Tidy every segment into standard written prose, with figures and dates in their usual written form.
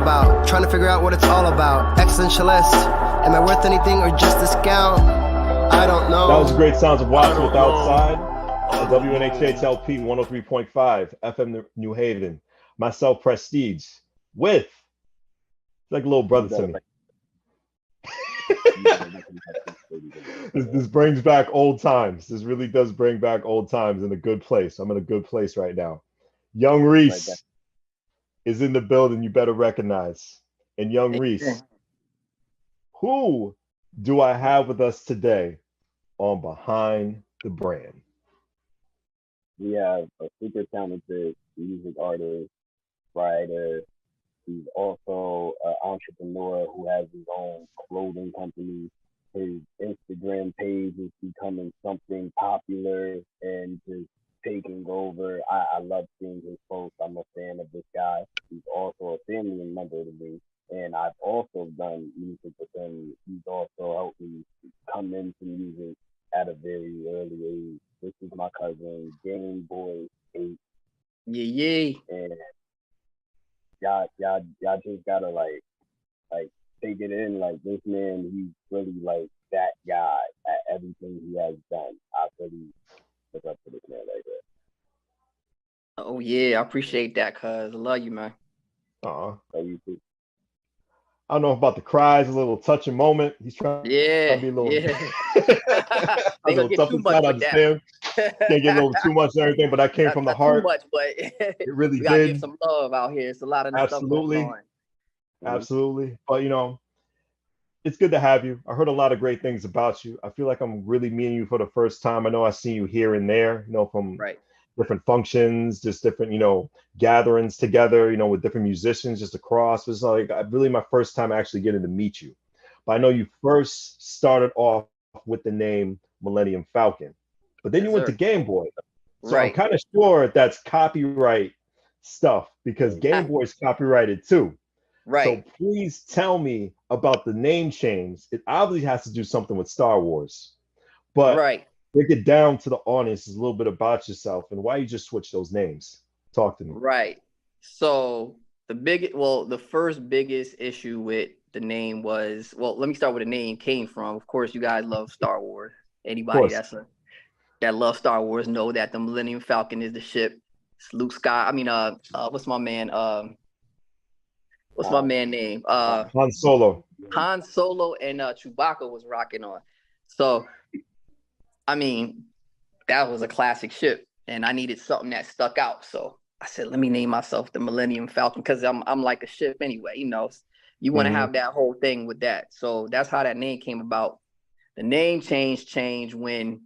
about. Trying to figure out what it's all about. Existentialist. Am I worth anything or just discount? I don't know. That was great sounds of Watch with Outside. WNHHLP 103.5 FM New Haven. Myself, Prestige, with like a little brother to me. This brings back old times. This really does bring back old times in a good place. I'm in a good place right now. Young Reese is in the building. You better recognize. And Young Reese, who do I have with us today on Behind the Brand? We have a super talented music artist, writer. He's also an entrepreneur who has his own clothing company. His Instagram page is becoming something popular and just taking over. I love seeing his posts. I'm a fan of this guy. He's also a family member to me. And I've also done music with him. He's also helped me come into music at a very early age. This is my cousin, Gameboy 8. Yeah. And y'all just gotta like take it in. Like, this man, he's really like that guy at everything he has done. I really look up to this man right there. Oh yeah, I appreciate that, cuz I love you, man. Love you too. I don't know about the cries, a little touching moment. He's trying to be a little, They a little gonna get tough too inside. much I with understand. Can't get a little too much and everything, but that came from the heart. Too much, but it really we gotta did. give some love out here. It's a lot of stuff going on. Absolutely. But it's good to have you. I heard a lot of great things about you. I feel like I'm really meeting you for the first time. I know I've seen you here and there, from different functions, just different, gatherings together, with different musicians just across. It's like really my first time actually getting to meet you. But I know you first started off with the name Millennium Falcon, but then you went to Gameboy. So I'm kind of sure that's copyright stuff because Gameboy is copyrighted too. So please tell me about the name change. It obviously has to do something with Star Wars, but break it down to the audience a little bit about yourself and why you just switched those names. Talk to me. Right. So the first biggest issue with the name was, let me start where the name came from. Of course, you guys love Star Wars. Anybody that loves Star Wars know that the Millennium Falcon is the ship. It's Luke Sky. I mean, what's my man? What's my man name? Han Solo. Han Solo and Chewbacca was rocking on. So, I mean, that was a classic ship, and I needed something that stuck out. So I said, let me name myself the Millennium Falcon because I'm like a ship anyway. You want to have that whole thing with that. So that's how that name came about. The name changed when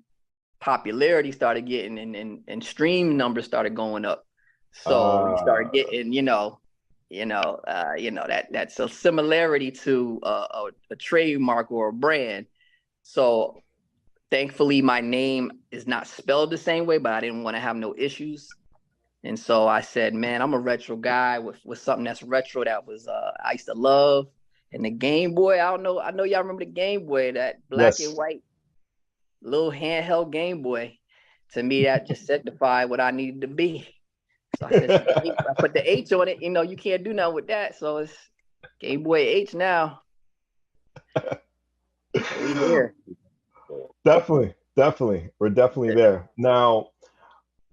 popularity started getting and stream numbers started going up. So we started getting, that's a similarity to a trademark or a brand. So thankfully my name is not spelled the same way, but I didn't want to have no issues. And so I said, man, I'm a retro guy with something that's retro that was I used to love. And the Game Boy, I know y'all remember the Game Boy, that black and white little handheld Game Boy. To me, that just signified what I needed to be. So I said, I put the H on it. You can't do nothing with that. So it's Game Boy H now. We here. Definitely. We're definitely there. Now,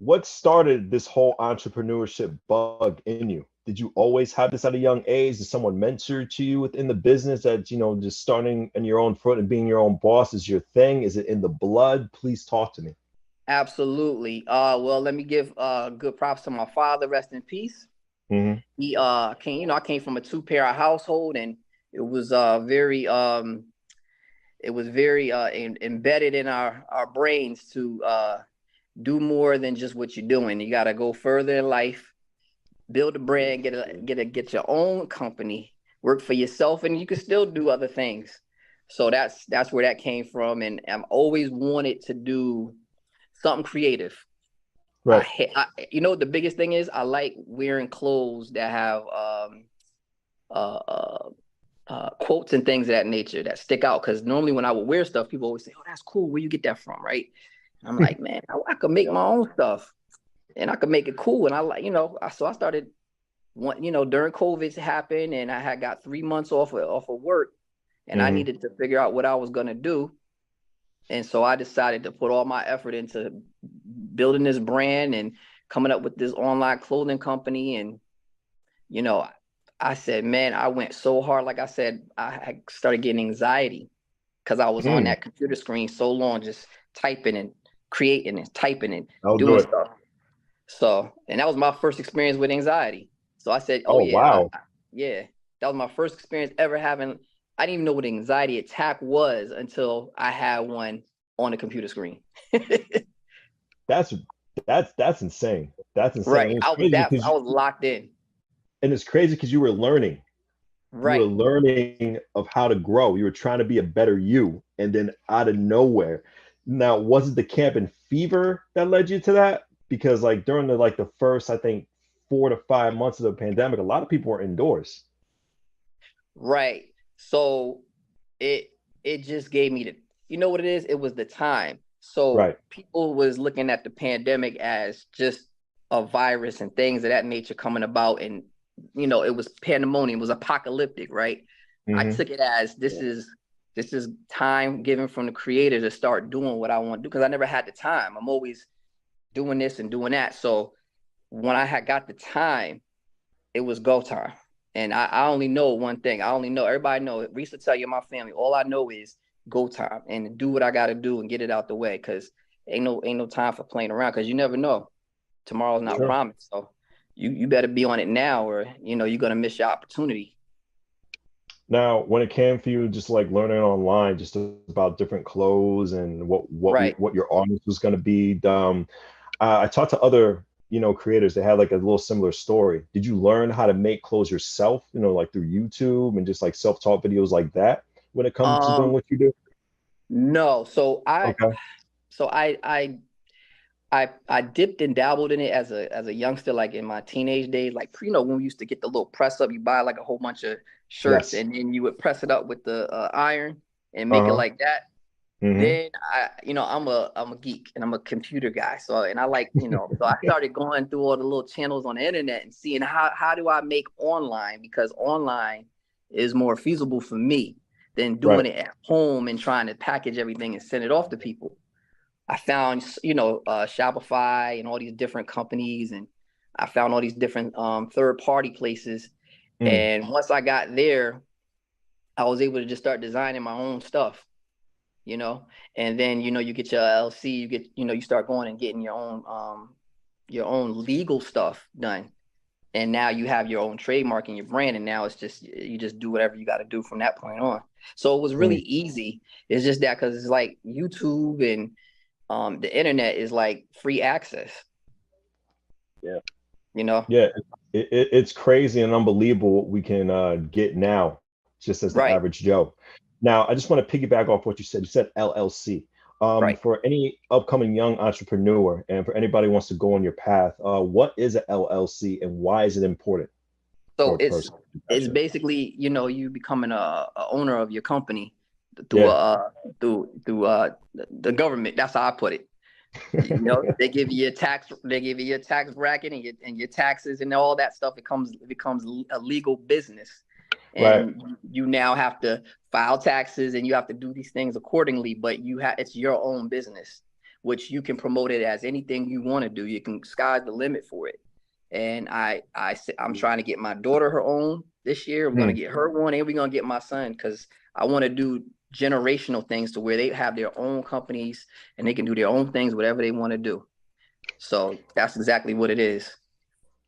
what started this whole entrepreneurship bug in you? Did you always have this at a young age? Did someone mentor to you within the business that, just starting on your own foot and being your own boss is your thing? Is it in the blood? Please talk to me. Absolutely. Well, let me give good props to my father. Rest in peace. Mm-hmm. He came. I came from a two-parent household, and it was very embedded in our brains to do more than just what you're doing. You got to go further in life, build a brand, get your own company, work for yourself, and you can still do other things. So that's where that came from, and I've always wanted to do something creative. Right. The biggest thing is I like wearing clothes that have quotes and things of that nature that stick out. Because normally when I would wear stuff, people always say, "Oh, that's cool. Where you get that from?" Right? And I'm like, man, I could make my own stuff, and I could make it cool. And I like, so I started during COVID happened, and I had got 3 months off of work, and I needed to figure out what I was gonna do. And so I decided to put all my effort into building this brand and coming up with this online clothing company. And, I said, man, I went so hard. Like I said, I started getting anxiety because I was on that computer screen so long, just typing and creating and typing and doing stuff. So, and that was my first experience with anxiety. So I said, wow. Yeah, that was my first experience ever having. I didn't even know what an anxiety attack was until I had one on the computer screen. That's insane. That's insane. Right. I was locked in. And it's crazy because you were learning. Right. You were learning of how to grow. You were trying to be a better you. And then out of nowhere. Now, was it the camping fever that led you to that? Because like during the first, I think, 4 to 5 months of the pandemic, a lot of people were indoors. Right. So it just gave me you know what it is? It was the time. So people was looking at the pandemic as just a virus and things of that nature coming about. And, it was pandemonium, it was apocalyptic, right? I took it as this is time given from the creator to start doing what I want to do, because I never had the time. I'm always doing this and doing that. So when I had got the time, it was go time. And I only know one thing. Everybody know it. Reese will tell you, my family, all I know is go time and do what I got to do and get it out the way, because ain't no time for playing around, because you never know. Tomorrow's not promised. So you better be on it now, or you're gonna miss your opportunity. Now, when it came for you, just like learning online, just about different clothes and what your audience was going to be, I talked to other creators that had like a little similar story. Did you learn how to make clothes yourself? Like through YouTube and just like self-taught videos like that when it comes to doing what you do? No, so I dipped and dabbled in it as a youngster, like in my teenage days, like when we used to get the little press up, you buy like a whole bunch of shirts and then you would press it up with the iron and make it like that. Then I'm a geek and I'm a computer guy. So, and I like, so I started going through all the little channels on the internet and seeing how do I make online, because online is more feasible for me than doing it at home and trying to package everything and send it off to people. I found, Shopify and all these different companies, and I found all these different third-party places. And once I got there, I was able to just start designing my own stuff, and then, you get your LLC, you get, you start going and getting your own legal stuff done. And now you have your own trademark and your brand. And now it's just, you just do whatever you got to do from that point on. So it was really easy. It's just that, because it's like YouTube and the internet is like free access. Yeah. Yeah, it's crazy and unbelievable what we can get now, just as the average Joe. Now, I just want to piggyback off what you said. You said LLC. For any upcoming young entrepreneur and for anybody who wants to go on your path, what is an LLC and why is it important? So it's basically, you becoming a owner of your company through the government. That's how I put it. They give you your tax bracket and your taxes and all that stuff. It becomes a legal business. And you now have to file taxes and you have to do these things accordingly, but it's your own business, which you can promote it as anything you want to do. You can, sky's the limit for it. And I'm trying to get my daughter her own this year. We're going to get her one, and we're going to get my son, because I want to do generational things to where they have their own companies and they can do their own things, whatever they want to do. So that's exactly what it is.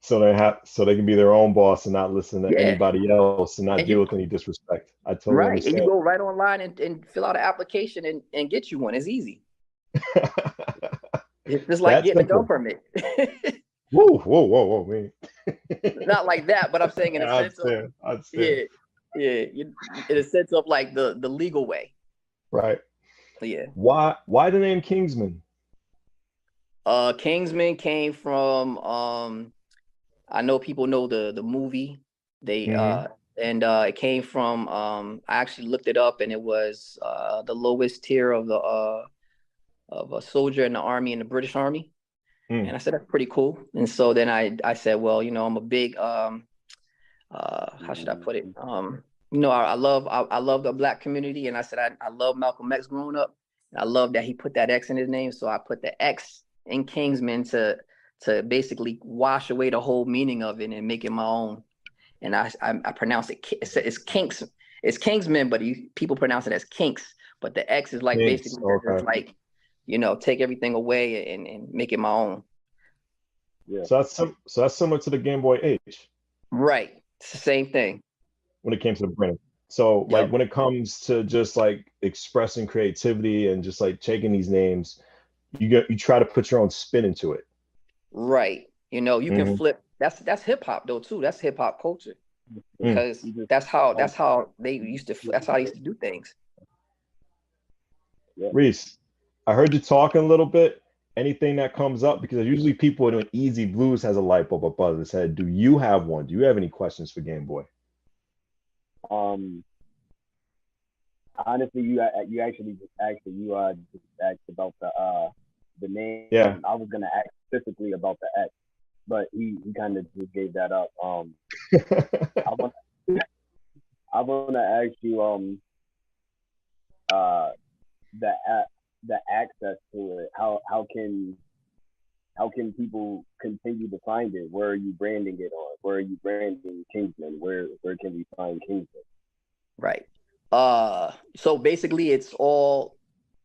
So they can be their own boss and not listen to anybody else and not deal with any disrespect. I totally understand. And you go right online and fill out an application and get you one. It's easy. It's just like getting a gun permit. Whoa, man. Not like that, but I'm saying in a sense of in a sense of like the legal way. Right. Yeah. Why the name Kingsman? Kingsman came from I know people know the movie. It came from I actually looked it up, and it was the lowest tier of a soldier in the army, in the British Army. And I said, that's pretty cool. And so then I said, well, I'm a big how should I put it? You know, I love the Black community, and I said I love Malcolm X growing up. And I love that he put that X in his name, so I put the X in Kingsman to basically wash away the whole meaning of it and make it my own. And I pronounce it, it's Kinks, it's Kingsman, but people pronounce it as Kinks. But the X is like Kinks, basically okay. just like, you know, take everything away and make it my own. Yeah. So that's similar to the Game Boy H. Right. It's the same thing. When it came to the branding. So like when it comes to just like expressing creativity and just like taking these names, you try to put your own spin into it. Right. You know, you can flip. That's hip hop though too. That's hip hop culture. Because that's how they used to do things. Yeah. Reese, I heard you talking a little bit. Anything that comes up, because usually people doing Easy Blues has a light bulb above his head. Do you have one? Do you have any questions for Game Boy? Honestly, you actually just asked about the name. Yeah. I was gonna ask specifically about the X, but he kind of just gave that up. I want to ask you the access to it. How can people continue to find it? Where are you branding it on? Where are you branding Kingsman? Where can we find Kingsman? Right. So basically it's all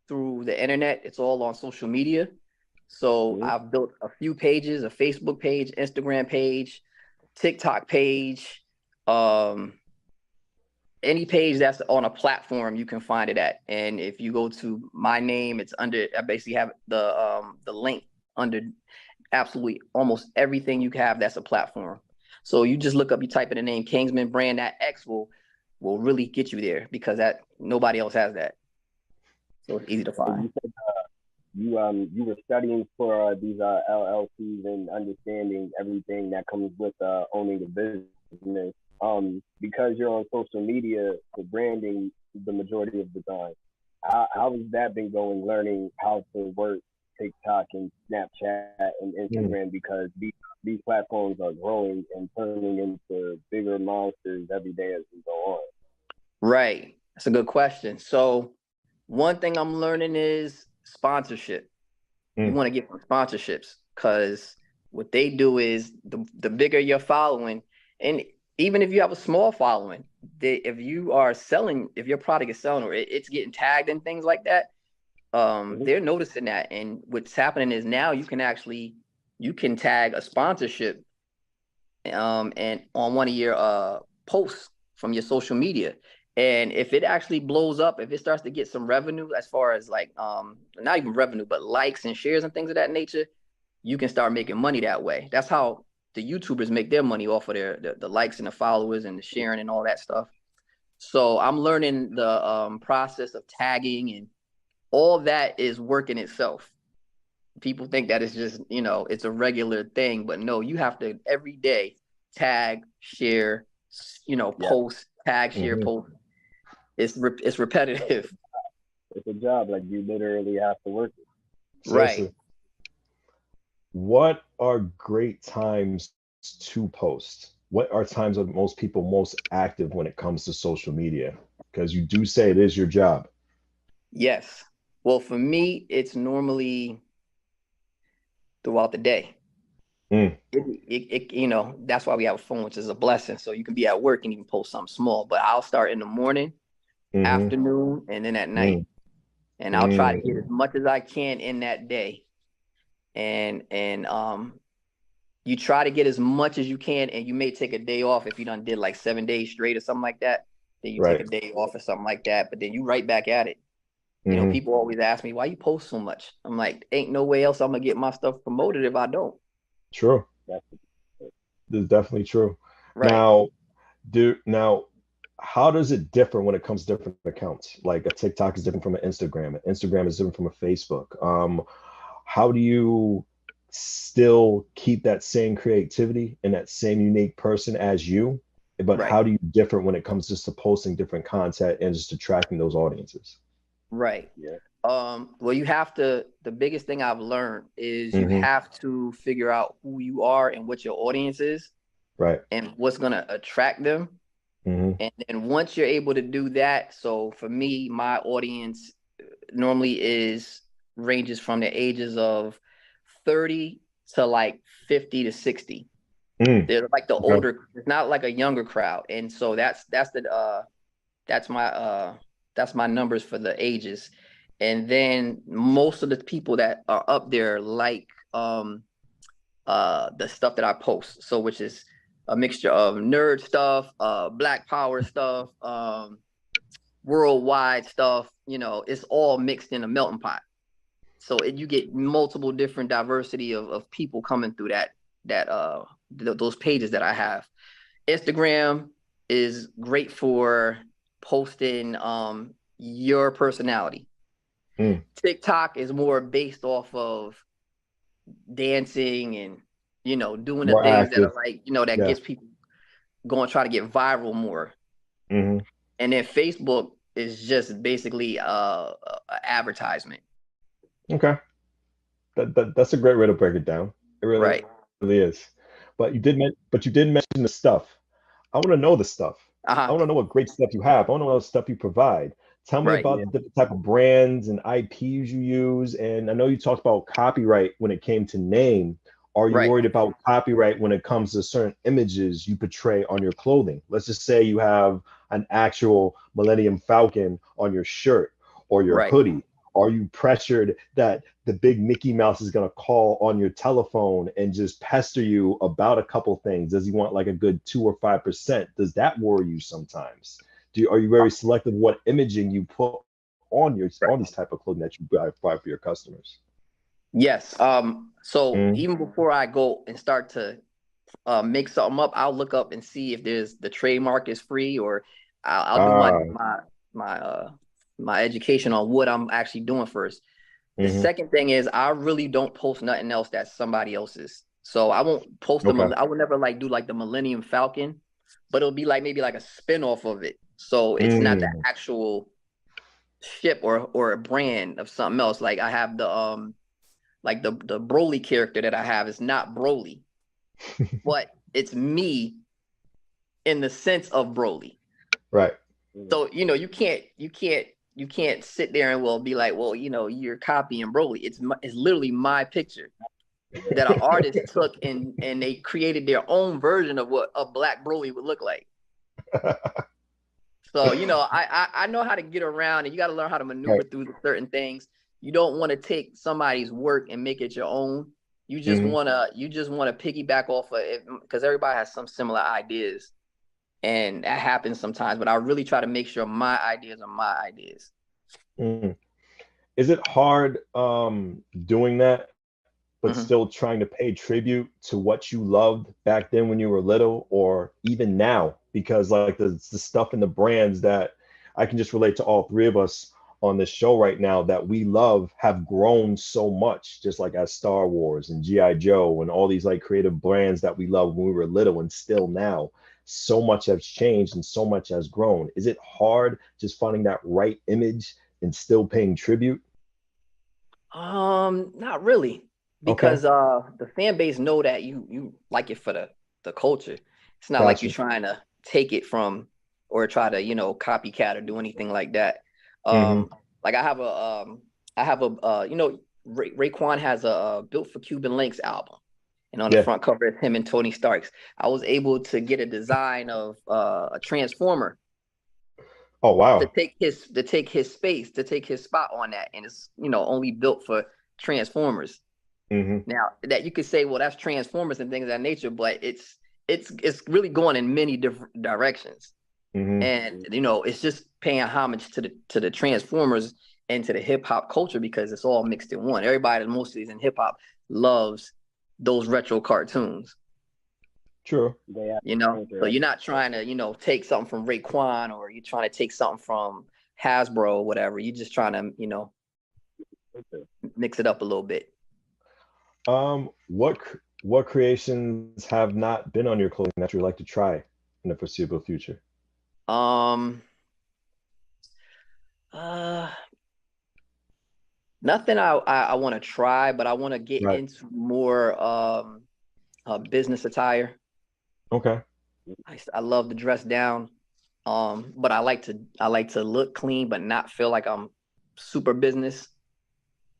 through the internet. It's all on social media. So I've built a few pages, a Facebook page, Instagram page, TikTok page, any page that's on a platform, you can find it at. And if you go to my name, it's under, I basically have the link under absolutely almost everything you have that's a platform. So you just look up, you type in the name Kingsman brand, that X will really get you there, because that nobody else has that. So it's easy to find. You said you were studying for these LLCs and understanding everything that comes with owning a business. Because you're on social media for branding the majority of the time, how has that been going, learning how to work TikTok and Snapchat and Instagram, because these platforms are growing and turning into bigger monsters every day as we go on? Right. That's a good question. So one thing I'm learning is sponsorship. You want to get some sponsorships, because what they do is the bigger your following, and even if you have a small following, if your product is selling or it's getting tagged and things like that, they're noticing that. And what's happening is now you can tag a sponsorship and on one of your posts from your social media. And if it actually blows up, if it starts to get some revenue, as far as like not even revenue, but likes and shares and things of that nature, you can start making money that way. That's how the YouTubers make their money, off of the likes and the followers and the sharing and all that stuff. So I'm learning the process of tagging, and all that is working itself. People think that it's just, it's a regular thing, but no, you have to every day tag, share, post, tag, share, post. It's repetitive. It's a job. Like, you literally have to work it. Right. What are great times to post? What are times of most people most active when it comes to social media? Because you do say it is your job. Yes. Well, for me, it's normally throughout the day. That's why we have a phone, which is a blessing. So you can be at work and even post something small. But I'll start in the morning, afternoon, and then at night. And I'll try to get as much as I can in that day. And you try to get as much as you can, and you may take a day off if you done did like 7 days straight or something like that. Then you take a day off or something like that, but then you right back at it. People always ask me, why you post so much? I'm like, ain't no way else I'm gonna get my stuff promoted if I don't. True. That's definitely true. Right. Now, how does it differ when it comes to different accounts? Like a TikTok is different from an Instagram. An Instagram is different from a Facebook. How do you still keep that same creativity and that same unique person as you? But how do you differ when it comes just to posting different content and just attracting those audiences? Right. Yeah. Well, the biggest thing I've learned is you have to figure out who you are and what your audience is. Right. and what's going to attract them. And then once you're able to do that, so for me, my audience normally ranges from the ages of 30 to like 50 to 60. They're like the older, it's not like a younger crowd. And so that's my numbers for the ages. And then most of the people that are up there like the stuff that I post. So which is a mixture of nerd stuff, Black Power stuff, worldwide stuff. It's all mixed in a melting pot. So you get multiple different diversity of people coming through those pages that I have. Instagram is great for posting your personality. TikTok is more based off of dancing and doing More the things active. that are like that gets people going, try to get viral more. And then Facebook is just basically advertisement. Okay, that's a great way to break it down. It really is. But you did mention the stuff. I want to know the stuff. I want to know what great stuff you have. I want to know what stuff you provide. Tell me about the different type of brands and IPs you use. And I know you talked about copyright when it came to name. Are you worried about copyright when it comes to certain images you portray on your clothing? Let's just say you have an actual Millennium Falcon on your shirt or your hoodie. Are you pressured that the big Mickey Mouse is going to call on your telephone and just pester you about a couple things? Does he want like a good 2 or 5%? Does that worry you sometimes? Are you very selective what imaging you put on on these type of clothing that you provide for your customers? Yes. So even before I go and start to make something up, I'll look up and see if the trademark is free, or I'll do my education on what I'm actually doing first. The second thing is I really don't post nothing else that's somebody else's. So I won't post them. I would never do like the Millennium Falcon, but it'll be like maybe like a spin-off of it. So it's not the actual ship or a brand of something else. Like I have the like the Broly character that I have is not Broly, but it's me in the sense of Broly. Right. So you can't sit there and be like, well, you're copying Broly. It's literally my picture that an artist took and they created their own version of what a Black Broly would look like. So I know how to get around, and you got to learn how to maneuver through certain things. You don't want to take somebody's work and make it your own. You just want to piggyback off of it because everybody has some similar ideas, and that happens sometimes. But I really try to make sure my ideas are my ideas. Is it hard doing that, but still trying to pay tribute to what you loved back then when you were little, or even now? Because like the stuff in the brands that I can just relate to all three of us on this show right now that we love have grown so much, just like as Star Wars and G.I. Joe and all these like creative brands that we loved when we were little, and still now so much has changed and so much has grown. Is it hard just finding that right image and still paying tribute? Not really, because the fan base know that you like it for the culture. It's not like you're trying to take it from or try to copycat or do anything like that. Like I have Raekwon has a Built for Cuban Links album, and on the front cover is him and Tony Starks. I was able to get a design of a Transformer. Oh wow! To take his space, to take his spot on that, and it's only built for Transformers. Now that you could say, well, that's Transformers and things of that nature, but it's really going in many different directions. And it's just paying homage to the Transformers and to the hip hop culture, because it's all mixed in one. Everybody that mostly is in hip hop loves those retro cartoons. True. So you're not trying to take something from Raekwon, or you're trying to take something from Hasbro or whatever. You're just trying to mix it up a little bit. What creations have not been on your clothing that you'd like to try in the foreseeable future? Nothing I want to try, but I want to get into more business attire. Okay. I love to dress down, but I like to look clean, but not feel like I'm super business.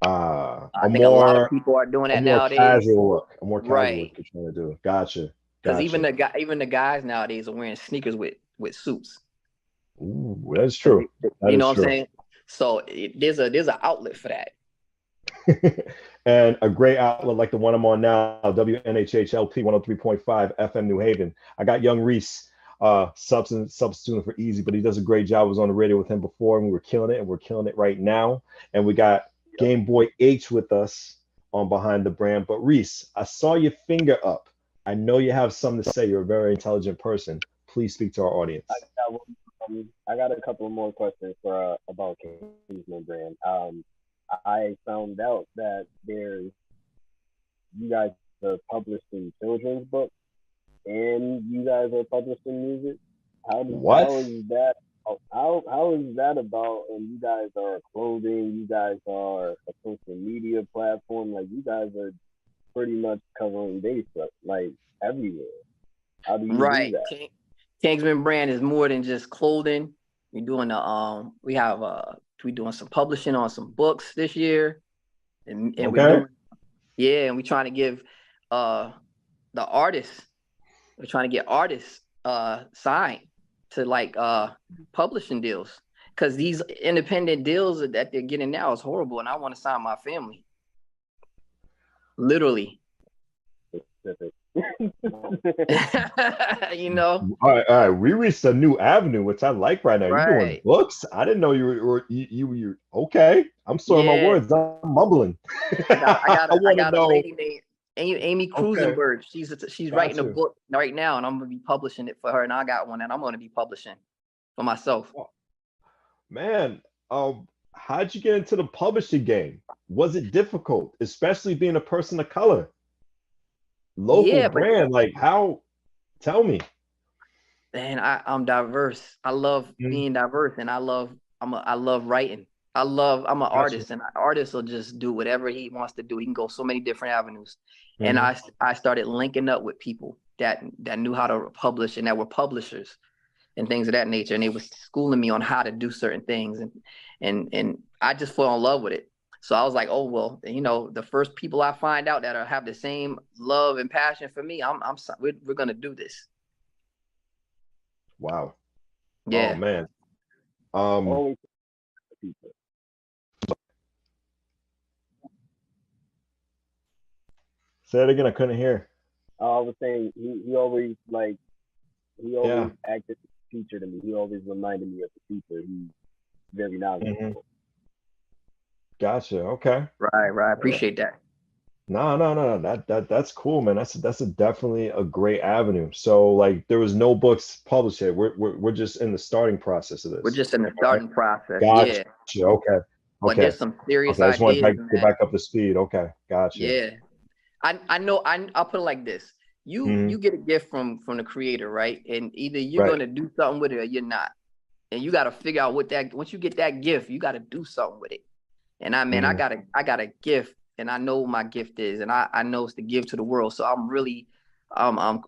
I A think a lot of more people are doing a that more nowadays, casual look. A more casual look right? you're trying to do. Gotcha. Because even Gotcha. the guys nowadays are wearing sneakers with suits. Ooh, that's true. That You know is what I'm true. saying? So there's an outlet for that. And a great outlet like the one I'm on now, WNHHLP 103.5 FM New Haven. I got young Reese substituting for Easy, but he does a great job. I was on the radio with him before and we were killing it, and we're killing it right now. And we got Gameboy H with us on Behind the Brand. But Reese, I saw your finger up. I know you have something to say. You're a very intelligent person. Please speak to our audience. I got a couple more questions for about Kingsman Brand. I found out that you guys are publishing children's books and you guys are publishing music. What? How is that? How is that about? And you guys are clothing. You guys are a social media platform. Like you guys are pretty much covering base like everywhere. How do you do Right. that? Kingsman Brand is more than just clothing. We're doing we doing some publishing on some books this year, and Okay. and we're trying to give the artists, we're trying to get artists signed to like publishing deals, because these independent deals that they're getting now is horrible, and I want to sign my family, literally. You know, All right, all right. We reached a new avenue, which I like right now. You're doing right? books. I didn't know you okay. I'm sorry, my Yeah, words. I'm mumbling. I I want to got a know. lady named Amy Okay, Cruisenberg. She's got writing a you. book right now, and I'm gonna be publishing it for her. And I got one that I'm gonna be publishing for myself. Oh, man, how'd you get into the publishing game? Was it difficult, especially being a person of color? Local Yeah, but brand, like how? Tell me. man, I'm diverse. I love Mhm. being diverse, and I love writing. I'm an Got you. artist, and an artist will just do whatever he wants to do. He can go so many different avenues. And Hmm. I started linking up with people that knew how to publish and that were publishers and things of that nature. And they was schooling me on how to do certain things, and I just fell in love with it. So I was like, oh well, the first people I find out that have the same love and passion for me, we're gonna do this. Wow. Oh Yeah. man. Um, Always people. say it again. I couldn't hear. I was saying he Yeah. always acted as a teacher to me. He always reminded me of the teacher. He's very Hmm. knowledgeable. Gotcha. Okay. Right. I Yeah. appreciate that. No. That's cool, man. That's definitely a great avenue. So like there was no books published yet. We're just in the starting process of We're this. just in the Right? starting process. Gotcha. Yeah. Okay. But Okay. there's some serious Okay. I just want ideas to in get that. back up to speed. Okay. Gotcha. Yeah. I know I'll put it like this. Hmm. You get a gift from the creator, right? And either you're Right. gonna do something with it or you're not. And you gotta figure out once you get that gift, you gotta do something with it. And Hmm. I got a gift, and I know what my gift is, and I know it's to give to the world. So I'm really I'm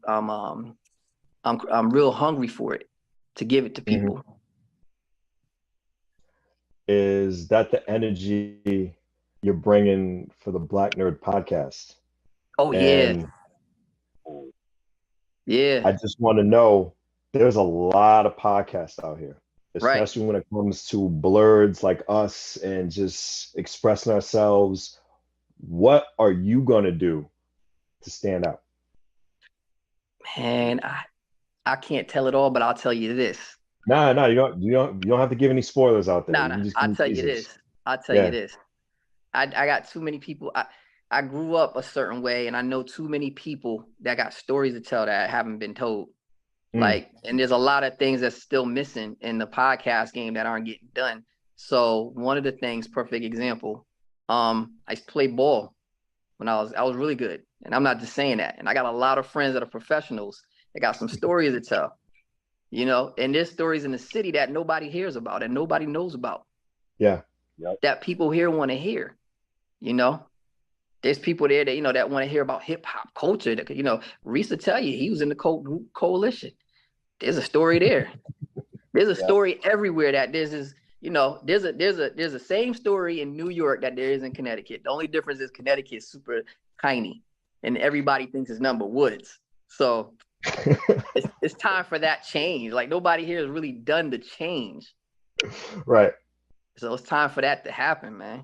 real hungry for it, to give it to Hmm. people. Is that the energy you're bringing for the Black Nerd podcast? Oh yeah. And Yeah. I just want to know there's a lot of podcasts out here, Right. especially when it comes to blurs like us and just expressing ourselves. What are you going to do to stand out? Man, I can't tell it all, but I'll tell you this. No, you don't have to give any spoilers out there. You No, can just give I'll me tell you teasers. this. I'll tell you Yeah. this. I got too many people. I grew up a certain way, and I know too many people that got stories to tell that haven't been told. Mm, And there's a lot of things that's still missing in the podcast game that aren't getting done. So one of the things, perfect example, I used to play ball when I was really good. And I'm not just saying that. And I got a lot of friends that are professionals that got some stories to tell, and there's stories in the city that nobody hears about and nobody knows about, yeah. Yep. that people here want to hear, you know? There's people there that, that want to hear about hip hop culture. That, Reese will tell you he was in the coalition. There's a story there. There's a story everywhere that there's this, there's a same story in New York that there is in Connecticut. The only difference is Connecticut is super tiny and everybody thinks it's number woods. So it's time for that change. Like nobody here has really done the change. Right. So it's time for that to happen, man.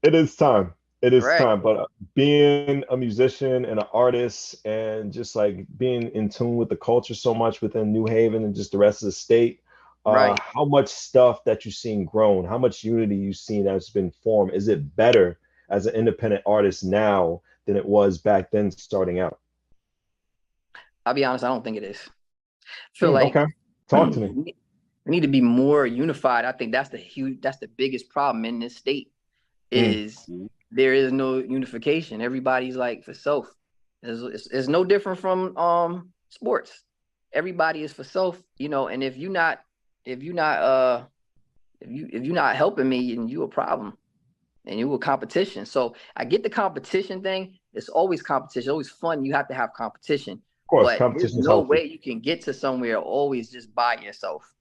It is time. It is time. But being a musician and an artist and just like being in tune with the culture so much within New Haven and just the rest of the state, how much stuff that you've seen grown, how much unity you've seen that's been formed. Is it better as an independent artist now than it was back then starting out? I'll be honest, I don't think it is. I feel like talk to me. We need to be more unified. I think that's the biggest problem in this state is there is no unification. Everybody's like for self. It's no different from sports. Everybody is for self, and if you're not helping me, then you a problem and you a competition. So I get the competition thing. It's always competition, always fun. You have to have competition. Of course, but competition there's no way you can get to somewhere always just by yourself.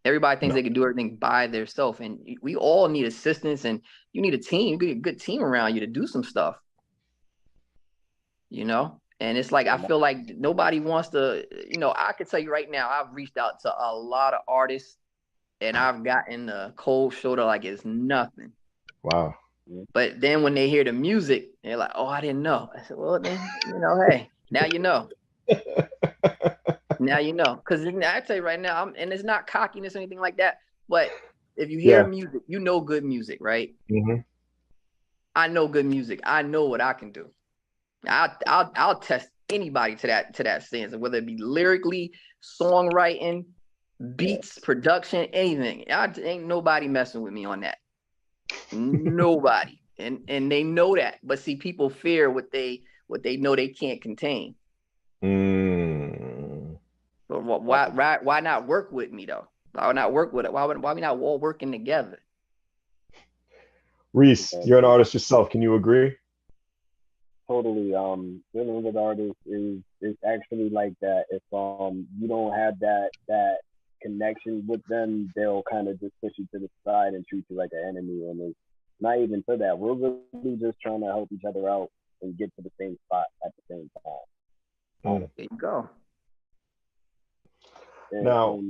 Everybody thinks they can do everything by themselves, and we all need assistance, and you need a team. You get a good team around you to do some stuff, And it's like I feel like nobody wants to. I can tell you right now, I've reached out to a lot of artists, and I've gotten a cold shoulder like it's nothing. Wow. But then when they hear the music, they're like, "Oh, I didn't know." I said, "Well, then, hey, now you know." Now you know, because I tell you right now, and it's not cockiness or anything like that. But if you hear music, good music, right? Mm-hmm. I know good music. I know what I can do. I'll test anybody to that stance, whether it be lyrically, songwriting, beats, production, anything. Ain't nobody messing with me on that. Nobody, and they know that. But see, people fear what they know they can't contain. But why not work with me though? Why not work with it? Why we not all working together? Reese, you're an artist yourself. Can you agree? Totally. Dealing with artists is actually like that. If you don't have that connection with them, they'll kind of just push you to the side and treat you like an enemy. And it's not even for that. We're really just trying to help each other out and get to the same spot at the same time. There you go. Now,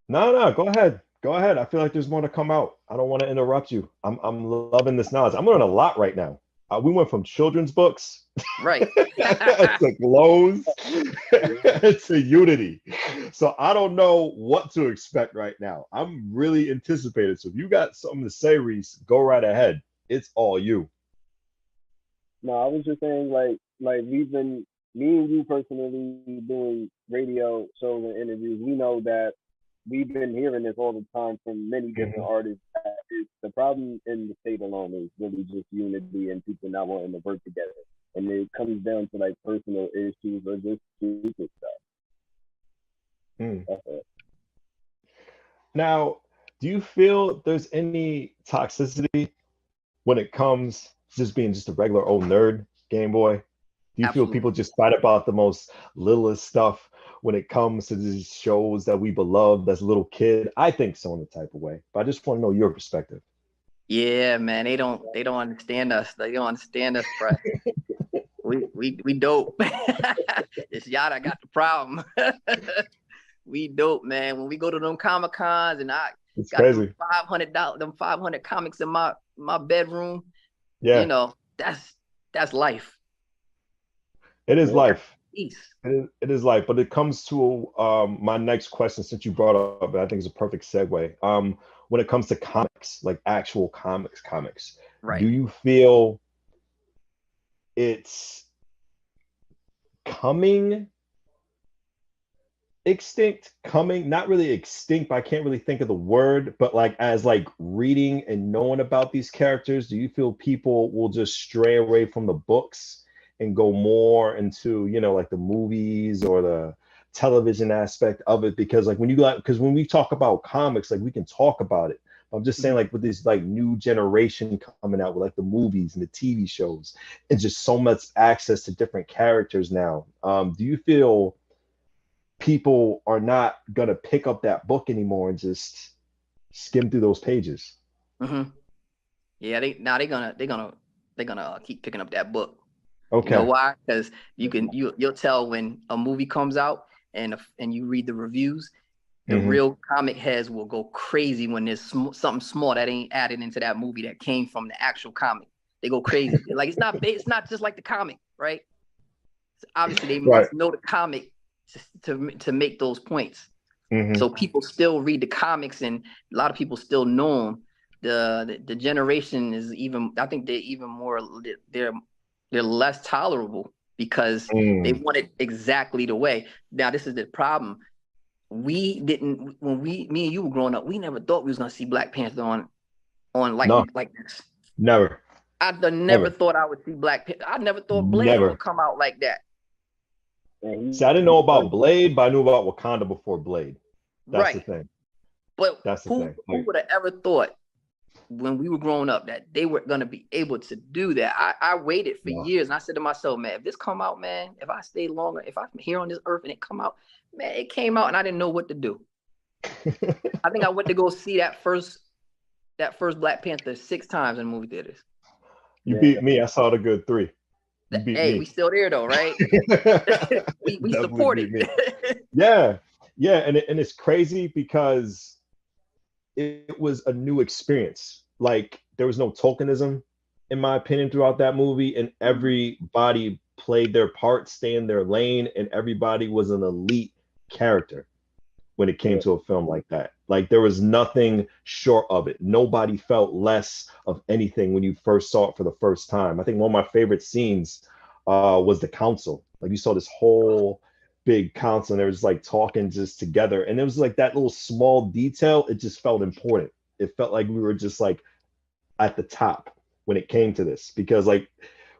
no, go ahead. Go ahead. I feel like there's more to come out. I don't want to interrupt you. I'm loving this knowledge. I'm learning a lot right now. We went from children's books, right, to glows, to unity. So I don't know what to expect right now. I'm really anticipated. So if you got something to say, Reese, go right ahead. It's all you. No, I was just saying, like we've been, me and you personally, doing radio shows and interviews. We know that we've been hearing this all the time from many different artists. The problem in the state alone is really just unity and people not wanting to work together. And it comes down to like personal issues or just stupid stuff. That's it. Now, do you feel there's any toxicity when it comes to just being just a regular old nerd, Gameboy? Do you feel people just fight about the most littlest stuff when it comes to these shows that we beloved as a little kid? I think so in a type of way, but I just want to know your perspective. Yeah, man, they don't understand us. They don't understand us, bro. we dope. It's y'all that got the problem. We dope, man. When we go to them Comic Cons and it's got crazy. them 500 comics in my bedroom. Yeah, that's life. It is life. Peace. It is life. But it comes to my next question, since you brought up, and I think it's a perfect segue. When it comes to comics, like actual comics, right? Do you feel it's coming extinct? Not really extinct, but I can't really think of the word. But like as like reading and knowing about these characters, do you feel people will just stray away from the books and go more into, like the movies or the television aspect of it? Because like when we talk about comics, like we can talk about it, I'm just saying, like with this like new generation coming out with like the movies and the TV shows, and just so much access to different characters now. Do you feel people are not gonna pick up that book anymore and just skim through those pages? Mm-hmm. Yeah, they're gonna keep picking up that book. Okay. You know why? Because you'll tell when a movie comes out and you read the reviews. The real comic heads will go crazy when there's something small that ain't added into that movie that came from the actual comic. They go crazy. Like it's not just like the comic, right? So obviously, they must know the comic to make those points. So people still read the comics, and a lot of people still know them. The generation is even. I think they're even more. They're less tolerable because they want it exactly the way. Now, this is the problem. We didn't me and you were growing up. We never thought we was gonna see Black Panther on like this. Never. I never thought I would see Black Panther. I never thought Blade would come out like that. See, I didn't know about Blade, but I knew about Wakanda before Blade. That's the thing. But that's the thing. Who would have ever thought when we were growing up that they were gonna be able to do that? I waited for years, and I said to myself, man, if this come out, man, if I stay longer, if I'm here on this earth and it come out, man, it came out and I didn't know what to do. I think I went to go see that first Black Panther 6 times in movie theaters. You beat me. I saw the good 3. You beat me. We still there though, right? we support it. Yeah, and it's crazy because it was a new experience. Like there was no tokenism, in my opinion, throughout that movie, and everybody played their part, stay in their lane, and everybody was an elite character when it came to a film like that. Like there was nothing short of it. Nobody felt less of anything when you first saw it for the first time. I think one of my favorite scenes was the council. Like you saw this whole big council and they was like talking just together. And it was like that little small detail. It just felt important. It felt like we were just like at the top when it came to this, because like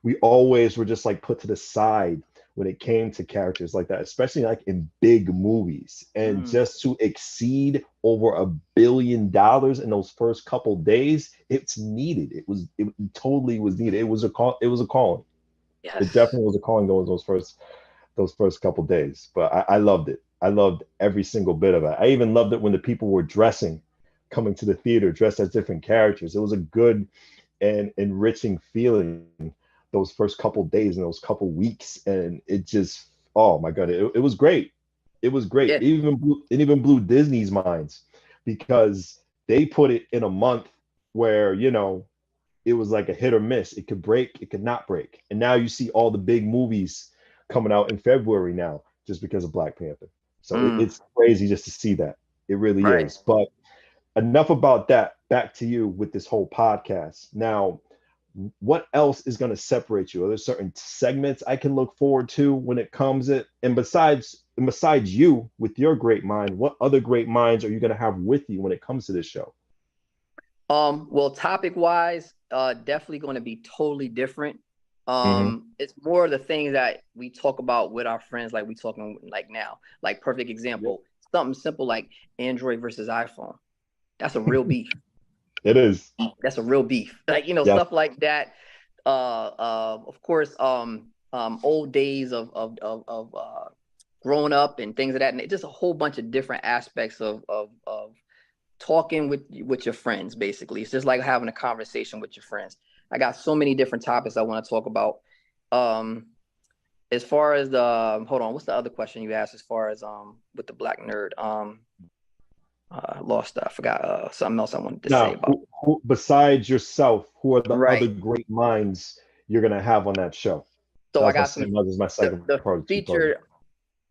we always were just like put to the side when it came to characters like that, especially like in big movies. And just to exceed over $1 billion in those first couple days, it's needed. It totally was needed. It was a calling. Yes. It definitely was a calling those first couple days. But I loved it. I loved every single bit of it. I even loved it when the people were coming to the theater dressed as different characters. It was a good and enriching feeling those first couple days and those couple weeks, and it just, oh my god, it was great. It was great. Yeah. It even blew Disney's minds, because they put it in a month where, you know, it was like a hit or miss. It could break, it could not break. And now you see all the big movies coming out in February now just because of Black Panther. So it's crazy just to see that. It really is. But enough about that. Back to you with this whole podcast. Now, what else is going to separate you? Are there certain segments I can look forward to when it comes it? And besides you, with your great mind, what other great minds are you going to have with you when it comes to this show? Well, topic wise, definitely going to be totally different. It's more of the things that we talk about with our friends, like we talking like now. Like perfect example, something simple like Android versus iPhone. That's a real beef. It is. That's a real beef. Like, you know, stuff like that. Of course, old days of growing up and things of that. And just a whole bunch of different aspects of talking with your friends. Basically, it's just like having a conversation with your friends. I got so many different topics I want to talk about. As far as hold on, what's the other question you asked? As far as with the Black Nerd, lost. I forgot something else I wanted to say about. Who, besides yourself, who are the other great minds you're gonna have on that show? So I got the featured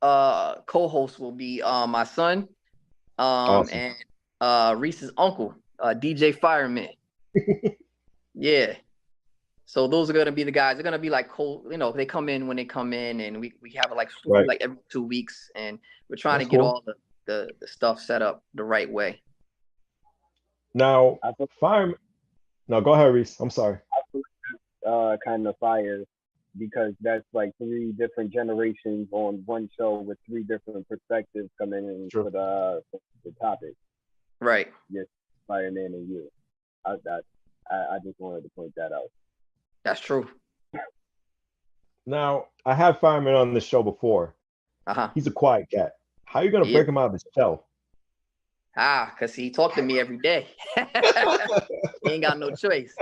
co-host will be my son, awesome. And Reese's uncle, DJ Fireman. Yeah. So those are gonna be the guys. They're gonna be like they come in when they come in, and we have it like every 2 weeks, and we're trying to get all the stuff set up the right way. Now, Fireman. No, go ahead, Reese. I'm sorry. Kind of fire, because that's like 3 different generations on one show with 3 different perspectives coming in for the topic. Right. Yes. Fireman and you. I just wanted to point that out. That's true. Now, I had Fireman on the show before. He's a quiet cat. How are you going to break him out of his shell? Because he talked to me every day. He ain't got no choice.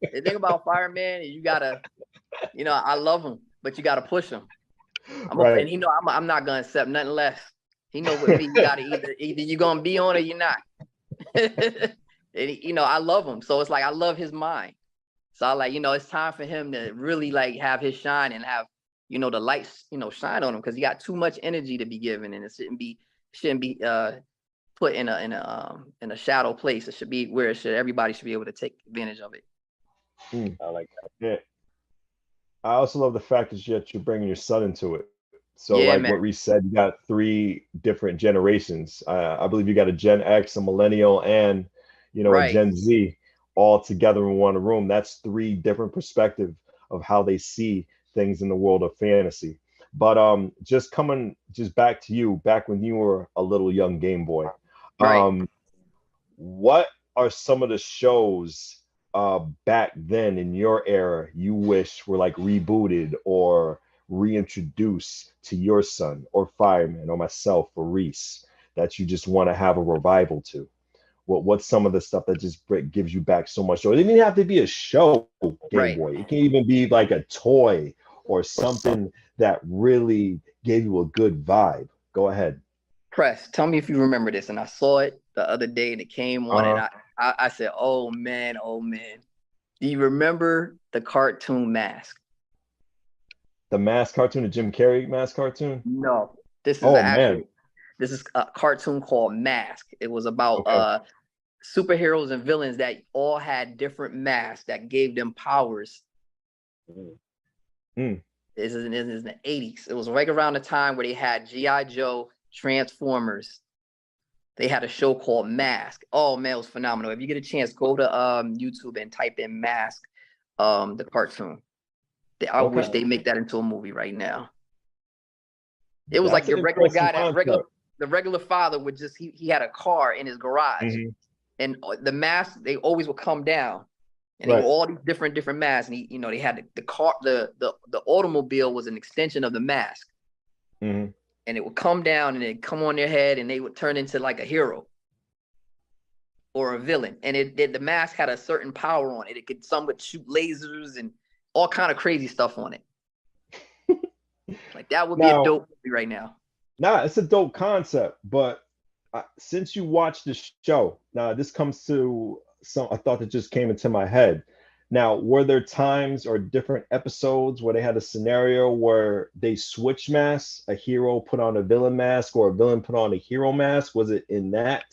The thing about Fireman is you got to, I love him, but you got to push him. And he know I'm not going to accept nothing less. He know with me, you got to either you're going to be on or you're not. And, I love him. So it's like I love his mind. So I like, it's time for him to really like have his shine and have, the lights, shine on him because he got too much energy to be given, and it shouldn't be put in a shadow place. It should be where everybody should be able to take advantage of it. I like that. Yeah. I also love the fact that you're bringing your son into it. So like what Reese said, you got 3 different generations. I believe you got a Gen X, a millennial, and a Gen Z all together in one room. That's 3 different perspectives of how they see things in the world of fantasy. But just back to you, back when you were a little young Game Boy. What are some of the shows back then in your era you wish were like rebooted or reintroduced to your son or Fireman or myself or Reese that you just want to have a revival to? What's some of the stuff that just gives you back so much joy? It doesn't even have to be a show, Game Boy. It can even be like a toy or something that really gave you a good vibe. Go ahead. Press, tell me if you remember this. And I saw it the other day and it came on and I said, oh man. Do you remember the cartoon Mask? The Mask cartoon, the Jim Carrey Mask cartoon? No. This is a cartoon called Mask. It was about superheroes and villains that all had different masks that gave them powers. This is in the 80s. It was right around the time where they had G.I. Joe, Transformers. They had a show called Mask. Oh man, it was phenomenal. If you get a chance, go to YouTube and type in Mask, the cartoon. I wish they make that into a movie right now. It was like your regular guy, the regular father would just he had a car in his garage, and the masks they always would come down, and they were all these different masks. And they had the car, the automobile was an extension of the mask, and it would come down and it'd come on their head, and they would turn into like a hero or a villain. And the mask had a certain power on it. It could some would shoot lasers and all kind of crazy stuff on it. Like that would be a dope movie right now. It's a dope concept, but since you watched the show, now this comes to a thought that just came into my head. Now, were there times or different episodes where they had a scenario where they switched masks, a hero put on a villain mask or a villain put on a hero mask? Was it in that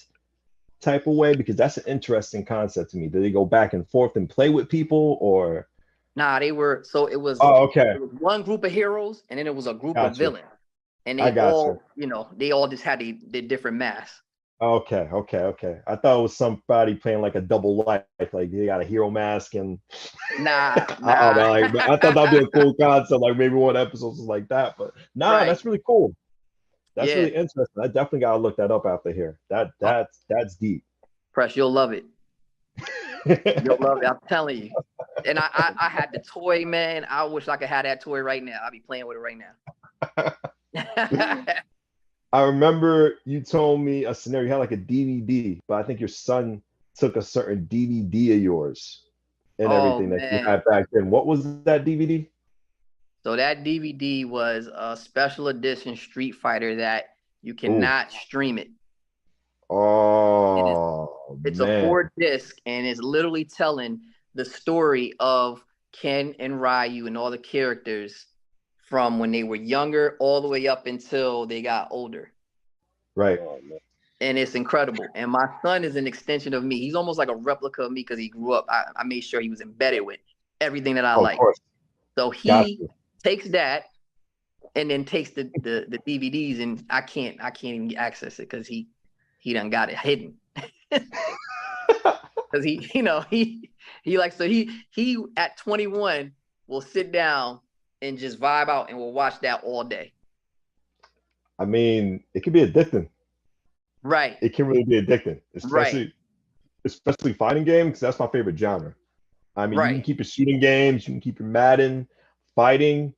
type of way? Because that's an interesting concept to me. Did they go back and forth and play with people or? Nah, they were, so it was, it was one group of heroes and then it was a group of villains. And they all, they all just had the different masks. Okay. I thought it was somebody playing like a double life, like they got a hero mask and nah. I thought that'd be a cool concept, like maybe one episode was like that, but that's really cool. That's really interesting. I definitely gotta look that up after here. That's deep. Press, you'll love it. You'll love it. I'm telling you. And I had the toy, man. I wish I could have that toy right now. I'll be playing with it right now. I remember you told me a scenario. You had like a DVD, but I think your son took a certain DVD of yours and everything that you had back then. What was that DVD? So that DVD was a special edition Street Fighter that you cannot stream it. It's a 4-disc, and it's literally telling the story of Ken and Ryu and all the characters from when they were younger all the way up until they got older. Right. And it's incredible. And my son is an extension of me. He's almost like a replica of me because he grew up. I made sure he was embedded with everything that I like. So he takes that and then takes the DVDs, and I can't even access it because he done got it hidden. Because he at 21 will sit down and just vibe out and we'll watch that all day. I mean, it can be addicting. Right. It can really be addicting, especially especially fighting games, that's my favorite genre. I mean, you can Right. keep your shooting games, you can keep your Madden, fighting.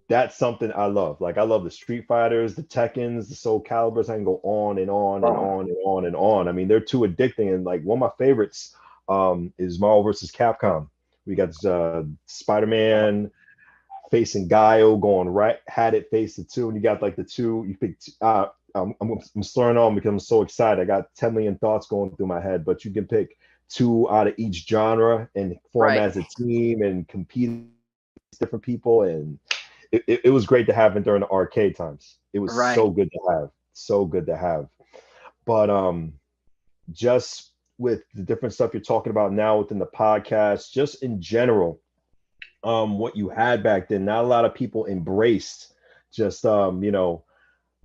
That's something I love. Like I love the Street Fighters, the Tekkens, the Soul Calibers. I can go on and on and Oh. on and on and on. I mean, they're too addicting. And like one of my favorites is Marvel versus Capcom. We got Spider-Man facing Guile, going right, had it face the two, and you got like the two. You pick. I'm slurring on because I'm so excited. I got 10 million thoughts going through my head, but you can pick two out of each genre and form as a team and compete with different people. And it was great to have it during the arcade times. It was so good to have, so good to have. But just with the different stuff you're talking about now within the podcast, just in general, what you had back then, not a lot of people embraced just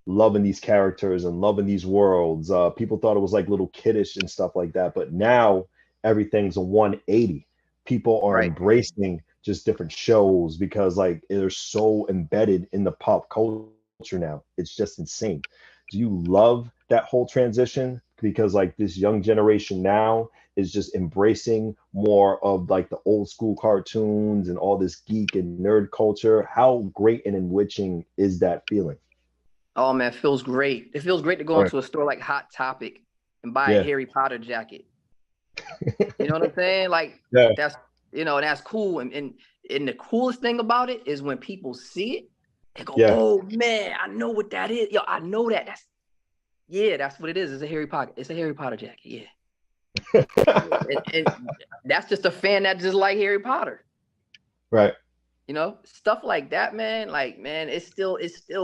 loving these characters and loving these worlds. People thought it was like little kiddish and stuff like that, but now everything's a 180. People are embracing just different shows because like they're so embedded in the pop culture now. It's just insane. Do you love that whole transition? Because like this young generation now is just embracing more of like the old school cartoons and all this geek and nerd culture. How great and enriching is that feeling? Oh man, it feels great. It feels great to go into a store like Hot Topic and buy a Harry Potter jacket. You know what I'm saying? Like that's that's cool. And the coolest thing about it is when people see it, they go, "Oh man, I know what that is. Yo, I know that. That's what it is. It's a Harry Potter. It's a Harry Potter jacket. Yeah." and that's just a fan that just like Harry Potter. Right. Stuff like that, man. Like, man, it's still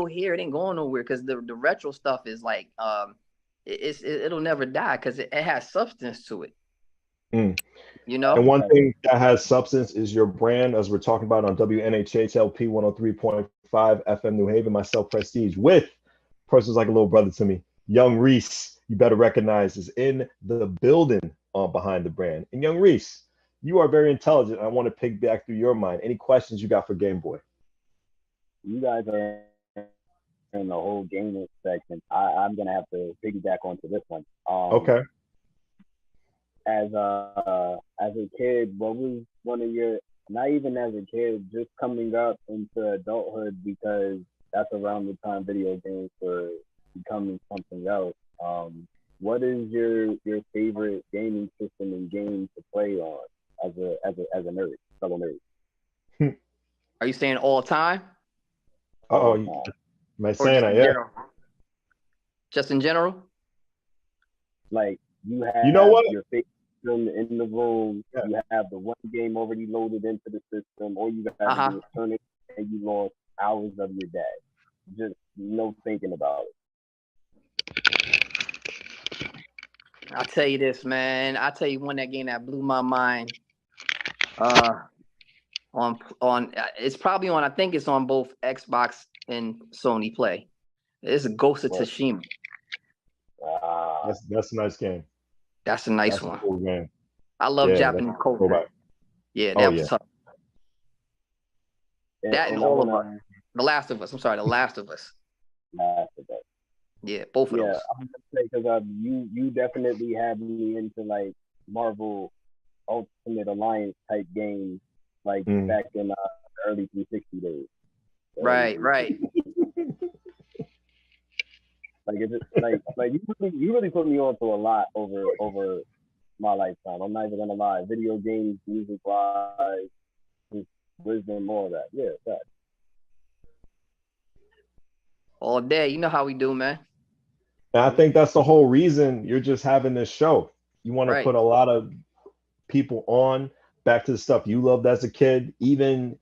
here. It ain't going nowhere because the retro stuff is like, it'll never die because it has substance to it. And one thing that has substance is your brand, as we're talking about on WNHHLP 103.5 FM New Haven. Myself, Prestige, with persons like a little brother to me, Young Reese. You better recognize is in the building behind the brand. And Young Reese, you are very intelligent. I want to pick back through your mind. Any questions you got for Gameboy? You guys are in the whole gaming section. I'm gonna have to piggyback onto this one. Okay. As a kid, what was one of your, not even as a kid, just coming up into adulthood, because that's around the time video games were becoming something else. What is your favorite gaming system and game to play on as a nerd, fellow nerd? Are you saying all time? Oh, my saying that, yeah. Just in general? Like you have your favorite system in the room, you have the one game already loaded into the system, or you have to turn it and you lost hours of your day. Just no thinking about it. I'll tell you this, man. I'll tell you that game that blew my mind. On it's probably on. I think it's on both Xbox and Sony Play. It's a Ghost of Tsushima. That's a nice game. That's a nice one. Cool game. I love Japanese culture. Yeah, that was tough. That and all of us. The Last of Us. I'm sorry, The Last of Us. Yeah, both of those. Yeah, I'm gonna say because you definitely had me into like Marvel Ultimate Alliance type games, like back in the early 360 days. So, right. Like you really put me on to a lot over my lifetime. I'm not even gonna lie. Video games, music wise, just wisdom, all that. Yeah, that. All day. You know how we do, man. And I think that's the whole reason you're just having this show. You want to put a lot of people on back to the stuff you loved as a kid, even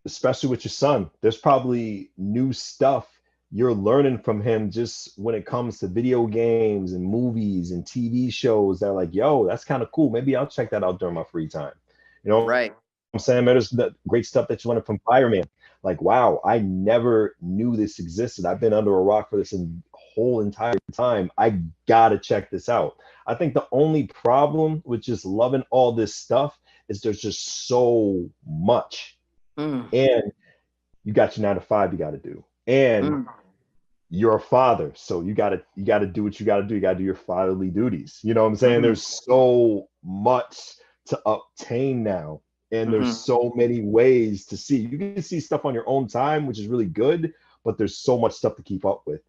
especially with your son. There's probably new stuff you're learning from him just when it comes to video games and movies and TV shows that are like, yo, that's kind of cool. Maybe I'll check that out during my free time. Right. I'm saying there's the great stuff that you learned from Fireman. Like, wow, I never knew this existed. I've been under a rock for this whole entire time. I gotta check this out. I think the only problem with just loving all this stuff is there's just so much. And you got your 9 to 5 you got to do. And you're a father, so you gotta do what you gotta do. You gotta do your fatherly duties. You know what I'm saying? There's so much to obtain now, and there's so many ways to see. You can see stuff on your own time, which is really good, but there's so much stuff to keep up with.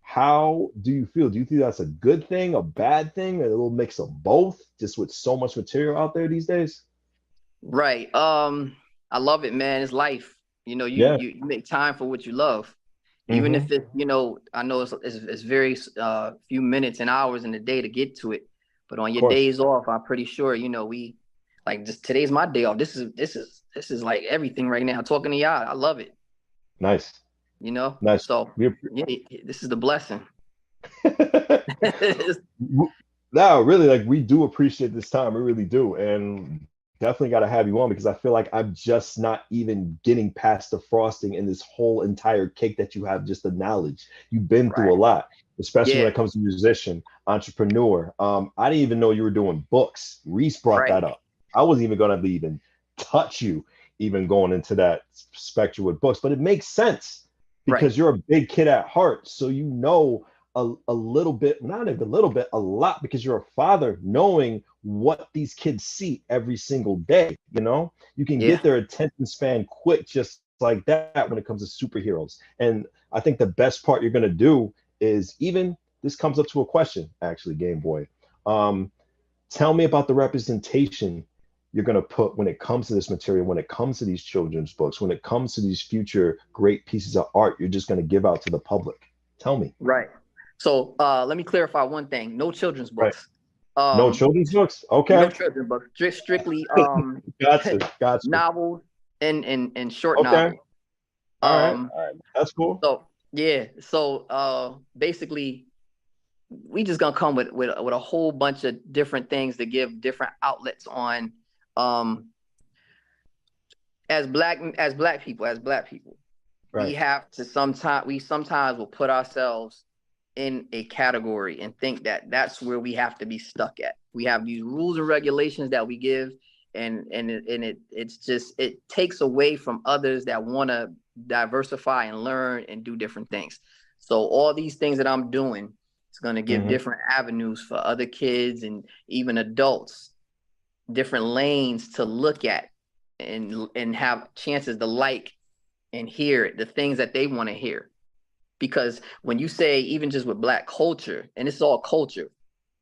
How do you feel? Do you think that's a good thing, a bad thing, a little mix of both, just with so much material out there these days? Right. I love it, man. It's life. You know, you make time for what you love. Even if it, you know, I know it's very few minutes and hours in the day to get to it, but on your days off, I'm pretty sure, you know, we like just today's my day off. This is like everything right now. Talking to y'all, I love it. Nice. You know, nice. So yeah, this is the blessing. No, really, like we do appreciate this time. We really do, and definitely got to have you on because I feel like I'm just not even getting past the frosting in this whole entire cake that you have. Just the knowledge you've been through a lot, especially when it comes to musician, entrepreneur. I didn't even know you were doing books. Reese brought that up. I wasn't even going to even touch you, even going into that spectrum with books, but it makes sense because you're a big kid at heart, so you know a little bit, not even a little bit, a lot, because you're a father, knowing what these kids see every single day. You know, you can get their attention span quick just like that when it comes to superheroes. And I think the best part you're going to do is, even this comes up to a question, actually, Game Boy. Tell me about the representation you're going to put when it comes to this material, when it comes to these children's books, when it comes to these future great pieces of art you're just going to give out to the public. Tell me. Right. So let me clarify one thing. No children's books. No children's books? Okay. No children's books. Strictly gotcha. novels and short novels. All right. That's cool. So yeah. So basically we just gonna come with a whole bunch of different things to give different outlets on as black people. Right. We have to sometimes will put ourselves in a category and think that that's where we have to be stuck at. We have these rules and regulations that we give, and it's just, it takes away from others that want to diversify and learn and do different things. So all these things that I'm doing, it's going to give different avenues for other kids and even adults, different lanes to look at and have chances to like and hear the things that they want to hear. Because when you say, even just with Black culture, and it's all culture,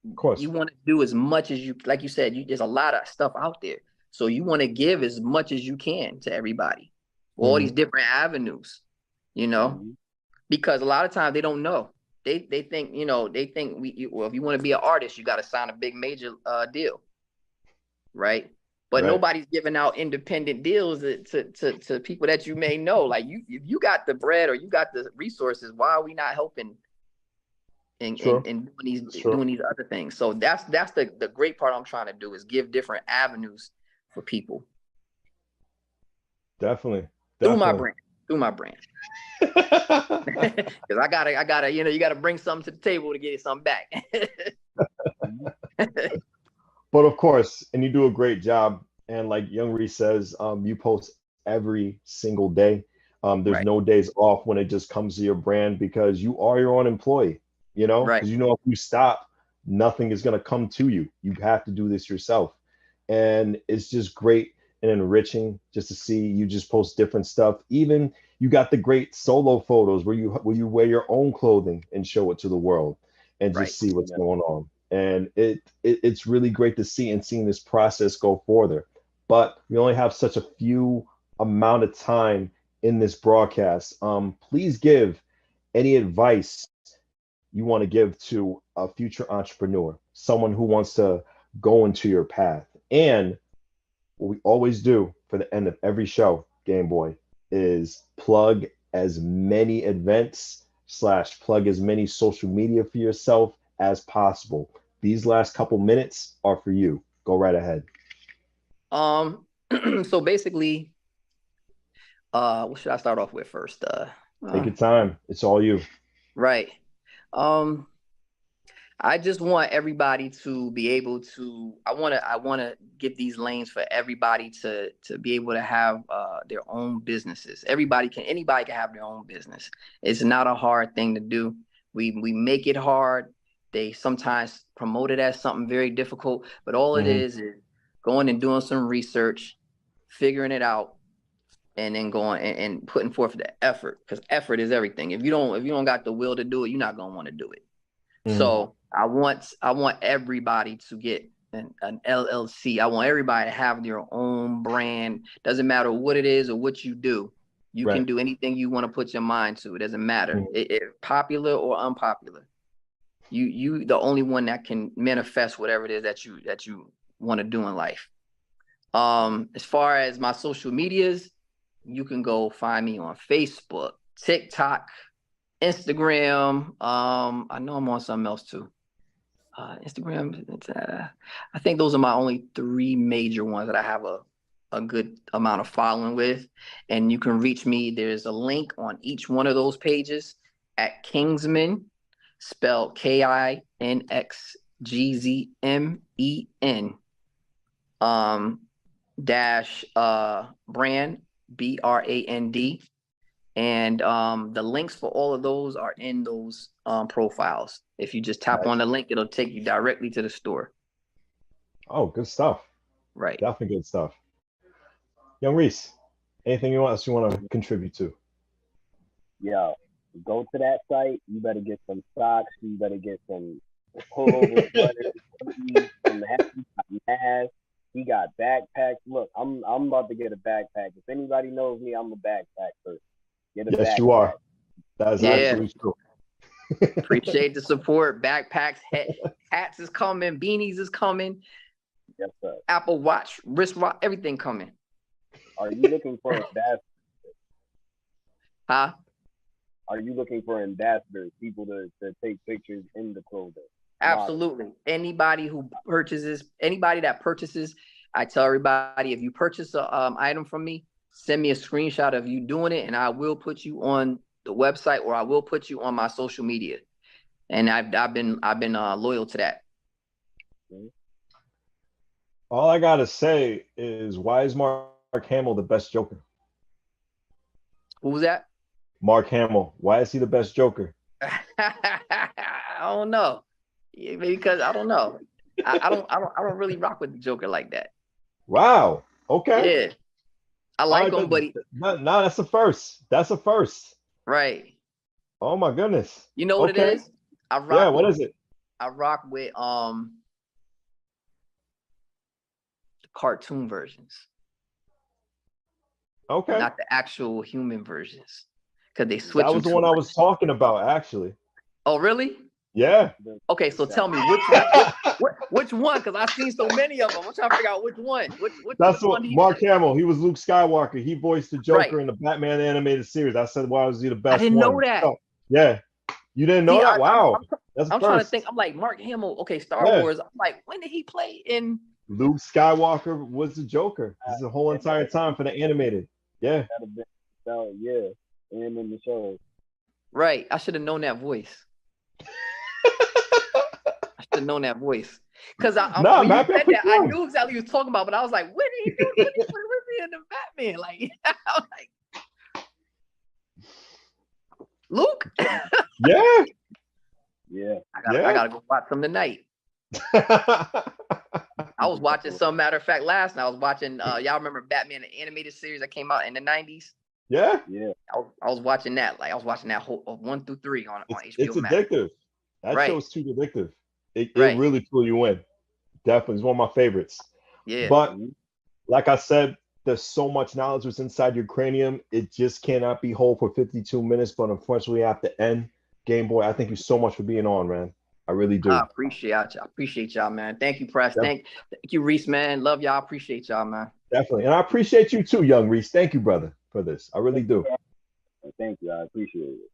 of course, you want to do as much as you, like you said, there's a lot of stuff out there. So you want to give as much as you can to everybody, all these different avenues, you know, because a lot of times they don't know. They think, well, if you want to be an artist, you got to sign a big major deal, right? But nobody's giving out independent deals to people that you may know. Like if you got the bread or you got the resources, why are we not helping and doing these other things? So that's the great part I'm trying to do, is give different avenues for people. Definitely. Through my brand. Because I gotta, you gotta bring something to the table to get something back. But of course, and you do a great job. And like Young Reese says, you post every single day. There's no days off when it just comes to your brand, because you are your own employee, because if you stop, nothing is going to come to you. You have to do this yourself. And it's just great and enriching just to see you just post different stuff. Even you got the great solo photos where you wear your own clothing and show it to the world and just see what's going on. And it's really great to see, and seeing this process go further. But we only have such a few amount of time in this broadcast. Please give any advice you want to give to a future entrepreneur, someone who wants to go into your path. And what we always do for the end of every show, Game Boy, is plug as many events / plug as many social media for yourself as possible. These last couple minutes are for you. Go right ahead. So basically, what should I start off with first? Take your time. It's all you. Right. I I just want everybody to be able to. I want to give these lanes for everybody to be able to have their own businesses. Anybody can have their own business. It's not a hard thing to do. We make it hard. They sometimes promote it as something very difficult, but all it is going and doing some research, figuring it out, and then going and putting forth the effort, because effort is everything. If you don't got the will to do it, you're not gonna want to do it. So I want everybody to get an LLC. I want everybody to have their own brand. Doesn't matter what it is or what you do. You can do anything you want to put your mind to. It doesn't matter. It popular or unpopular. You the only one that can manifest whatever it is that you want to do in life. As far as my social medias, you can go find me on Facebook, TikTok, Instagram. I know I'm on something else too. Instagram. I think those are my only 3 major ones that I have a good amount of following with. And you can reach me. There's a link on each one of those pages at Kingsman, spelled KINXGZMEN, dash brand, BRAND. And the links for all of those are in those profiles. If you just tap on the link, it'll take you directly to the store. Oh, good stuff. Right. Definitely good stuff. Young Reese, anything else you want to contribute to? Yeah, go to that site. You better get some socks. You better get some pullover sweaters, some masks. He got backpacks. Look, I'm about to get a backpack. If anybody knows me, I'm a backpack person. Yes, backpack. You are. That is absolutely true. Appreciate the support. Backpacks, hats is coming, beanies is coming. Yes, sir. Apple Watch, wristwatch, everything coming. Are you looking for ambassadors? Huh? Are you looking for ambassadors, people to take pictures in the clothing? Absolutely. Anybody that purchases, I tell everybody, if you purchase a item from me, send me a screenshot of you doing it, and I will put you on the website, or I will put you on my social media. And I've been loyal to that. All I gotta say is, why is Mark Hamill the best Joker? Who was that? Mark Hamill. Why is he the best Joker? I don't know. Yeah, because I don't know. I don't really rock with the Joker like that. Wow. Okay. Yeah. I like him, but no, that's a first. That's a first. Right. Oh my goodness. You know what it is? What is it? I rock with the cartoon versions. Okay. Not the actual human versions. Because they switch. That was the one I was talking about, actually. Oh, really? Yeah. Okay, so tell me which one? Because I've seen so many of them. I'm trying to figure out which one. That's what Mark Hamill. He was Luke Skywalker. He voiced the Joker in the Batman animated series. I said, why was he the best? I didn't know that. So, yeah, you didn't know that? Wow. I'm trying to think. I'm like, Mark Hamill. Okay, Star Wars. I'm like, when did he play in? Luke Skywalker was the Joker. This is the whole entire time for the animated. Yeah. Yeah, and in the show. Right. I should have known that voice. I should have known that voice. Because I knew exactly what he was talking about, but I was like, when did he do it? When was he in the Batman? Like, I was like, Luke? Yeah. Yeah. I gotta go watch some tonight. I was watching some, matter of fact, last night I was watching y'all remember Batman, the animated series that came out in the 90s? Yeah. I was watching that. Like I was watching that whole 1 through 3 on HBO It's Max. addictive. That show's too addictive. It really pull you in. Definitely. It's one of my favorites. Yeah. But like I said, there's so much knowledge that's inside your cranium. It just cannot be whole for 52 minutes. But unfortunately, we have to end. Gameboy, I thank you so much for being on, man. I really do. I appreciate y'all, man. Thank you, Press. Thank you, Reese, man. Love y'all. Appreciate y'all, man. Definitely. And I appreciate you too, young Reese. Thank you, brother, for this. I really do. Thank you. I appreciate it.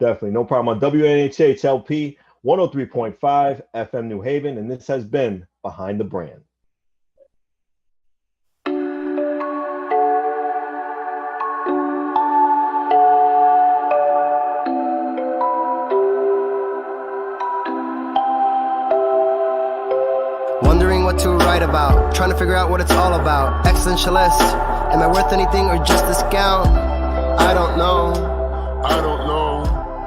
Definitely. No problem. On WNHHLP 103.5 FM New Haven. And this has been Behind the Brand. what to write about. Trying to figure out what it's all about. Existentialist, am I worth anything or just discount? I don't know.